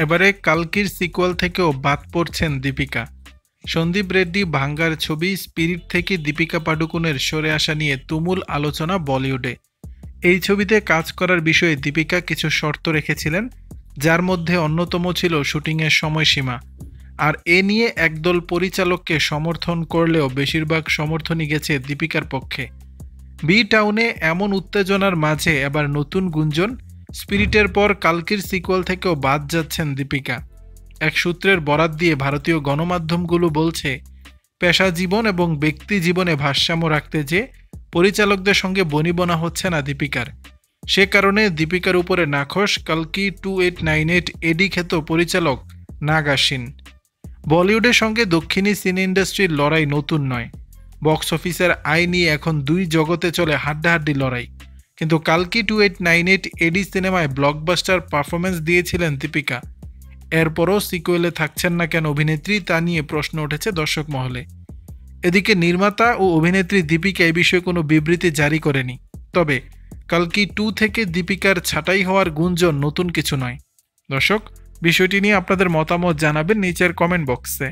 এবারে কালকির সিকুয়েল থেকেও বাদ পড়ছেন দীপিকা। সন্দীপ রেড্ডি ভাঙ্গার ছবি স্পিরিট থেকে দীপিকা পাডুকোনের সরে আসা নিয়ে তুমুল আলোচনা বলিউডে। এই ছবিতে কাজ করার বিষয়ে দীপিকা কিছু শর্ত রেখেছিলেন, যার মধ্যে অন্যতম ছিল শুটিংয়ের সময়সীমা। আর এ নিয়ে একদল পরিচালককে সমর্থন করলেও বেশিরভাগ সমর্থনই গেছে দীপিকার পক্ষে। বি টাউনে এমন উত্তেজনার মাঝে এবার নতুন গুঞ্জন, স্পিরিটের পর কালকির সিকুয়েল থেকেও বাদ যাচ্ছেন দীপিকা। এক সূত্রের বরাত দিয়ে ভারতীয় গণমাধ্যমগুলো বলছে, পেশা জীবন এবং ব্যক্তি জীবনে ভারসাম্য রাখতে যে পরিচালকদের সঙ্গে বনিবনা হচ্ছে না দীপিকার। সে কারণে দীপিকার উপরে নাখোশ কালকি 2898 এডি খ্যাত পরিচালক নাগ আশ্বিন। বলিউডের সঙ্গে দক্ষিণী সিনে ইন্ডাস্ট্রির লড়াই নতুন নয়। বক্স অফিসের আয় নিয়ে এখন দুই জগতে চলে হাড্ডাহাড্ডি লড়াই। কিন্তু কালকি 2898 এডি সিনেমায় ব্লকবাস্টার পারফরমেন্স দিয়েছিলেন দীপিকা। এরপরও সিকুয়েলে থাকছেন না কেন অভিনেত্রী, তা নিয়ে প্রশ্ন উঠেছে দর্শক মহলে। এদিকে নির্মাতা ও অভিনেত্রী দীপিকা এই বিষয়ে কোনো বিবৃতি জারি করেনি। তবে কালকি 2 থেকে দীপিকার ছাঁটাই হওয়ার গুঞ্জন নতুন কিছু নয়। দর্শক, বিষয়টি নিয়ে আপনাদের মতামত জানাবেন নিচের কমেন্ট বক্সে।